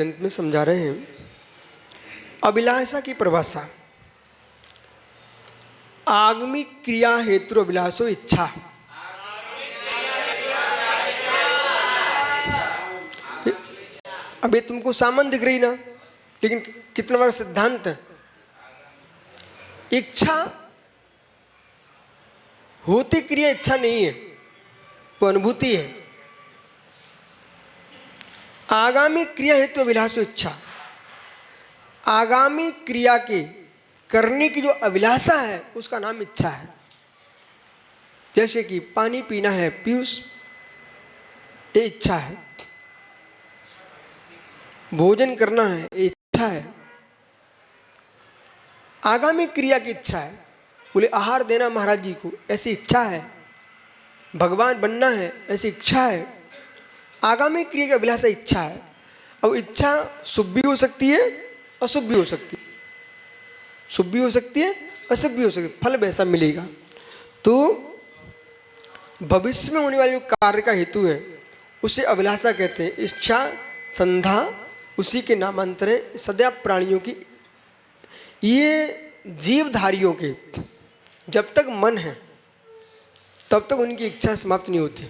अंत में समझा रहे हैं अभिलाषा की परिभाषा। आगामी क्रिया हेतु अभिलाषो इच्छा। अभी तुमको सामान दिख रही ना, लेकिन कितना बड़ा सिद्धांत है। इच्छा होती क्रिया इच्छा नहीं है, वो अनुभूति है। आगामी क्रिया हेतु अभिलाषो इच्छा। आगामी क्रिया के करने की जो अभिलाषा है उसका नाम इच्छा है। जैसे कि पानी पीना है, पीयूष, ये इच्छा है। भोजन करना है, ये इच्छा है। आगामी क्रिया की इच्छा है। बोले आहार देना महाराज जी को, ऐसी इच्छा है। भगवान बनना है, ऐसी इच्छा है। आगामी क्रिया की अभिलाषा इच्छा है। अब इच्छा शुभ भी हो सकती है, अशुभ भी हो सकती है। शुभ भी हो सकती है, अशुभ भी हो सकती है, फल वैसा मिलेगा। तो भविष्य में होने वाले जो कार्य का हेतु है उसे अभिलाषा कहते हैं। इच्छा संधा उसी के नामांतर है। सदैव प्राणियों की, ये जीवधारियों के जब तक मन है तब तक उनकी इच्छा समाप्त नहीं होती।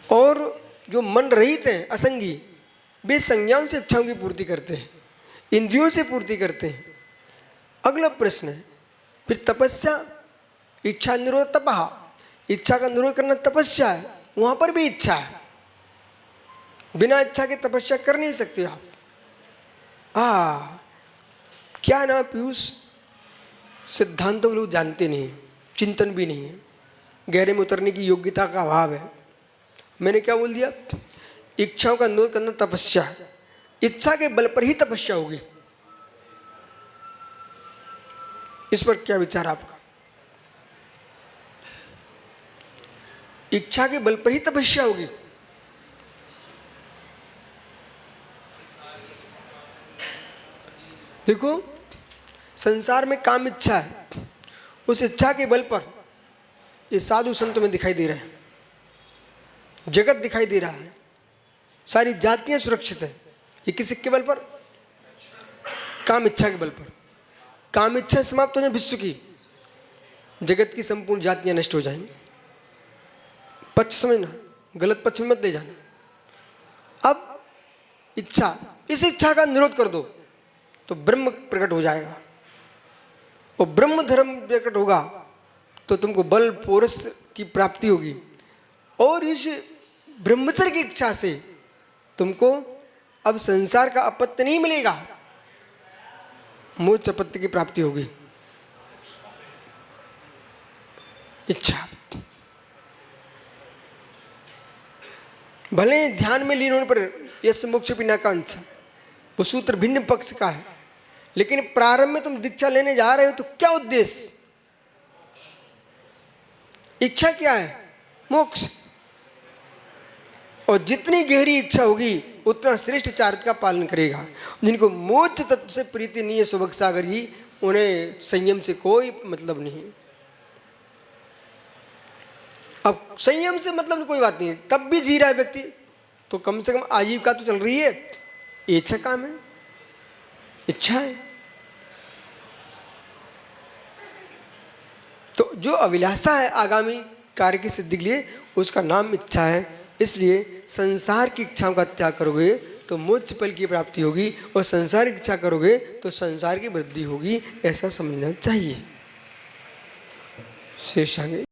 और जो मन रहित हैं असंगी, वे संज्ञाओं से इच्छाओं की पूर्ति करते हैं, इंद्रियों से पूर्ति करते हैं। अगला प्रश्न है फिर तपस्या। इच्छा निरोध तपः, इच्छा का निरोध करना तपस्या है। वहां पर भी इच्छा है। बिना इच्छा के तपस्या कर नहीं सकते आप। क्या ना पीयूष, सिद्धांतों को लोग जानते नहीं है, चिंतन भी नहीं है, गहरे में उतरने की योग्यता का अभाव है। मैंने क्या बोल दिया? इच्छाओं का निरोध करना तपस्या है। इच्छा के बल पर ही तपस्या होगी। इस पर क्या विचार आपका? इच्छा के बल पर ही तपस्या होगी। देखो, संसार में काम इच्छा है। उस इच्छा के बल पर ये साधु संत में दिखाई दे रहे हैं, जगत दिखाई दे रहा है, सारी जातियां सुरक्षित है। ये किस के बल पर? काम इच्छा के बल पर। काम इच्छा समाप्त हो जाए विश्व की, जगत की संपूर्ण जातियां नष्ट हो जाएंगी। पक्ष समझना, गलत पक्ष में मत ले जाना। अब इच्छा, इस इच्छा का निरोध कर दो तो ब्रह्म प्रकट हो जाएगा। और ब्रह्म धर्म प्रकट होगा तो तुमको बल पोरस की प्राप्ति होगी। और इस ब्रह्मचर्य की इच्छा से तुमको अब संसार का अपत्य नहीं मिलेगा, मोक्ष अपत्य की प्राप्ति होगी। इच्छा भले ध्यान में लीन होने पर यस मोक्ष पिना का अंश, वो सूत्र भिन्न पक्ष का है। लेकिन प्रारंभ में तुम दीक्षा लेने जा रहे हो तो क्या उद्देश्य? इच्छा क्या है? मोक्ष। और जितनी गहरी इच्छा होगी उतना श्रेष्ठ चारित्र का पालन करेगा। जिनको मोक्ष तत्व से प्रीति नहीं है सुभग सागर ही, उन्हें संयम से कोई मतलब नहीं। अब संयम से मतलब कोई बात नहीं है, तब भी जी रहा है व्यक्ति तो कम से कम आजीविका तो चल रही है। ये इच्छा काम है, इच्छा है। तो जो अभिलाषा है आगामी कार्य की सिद्धि के लिए, उसका नाम इच्छा है। इसलिए संसार की इच्छाओं का त्याग करोगे तो मोक्ष फल की प्राप्ति होगी, और संसार की इच्छा करोगे तो संसार की वृद्धि होगी। ऐसा समझना चाहिए। शेष आगे।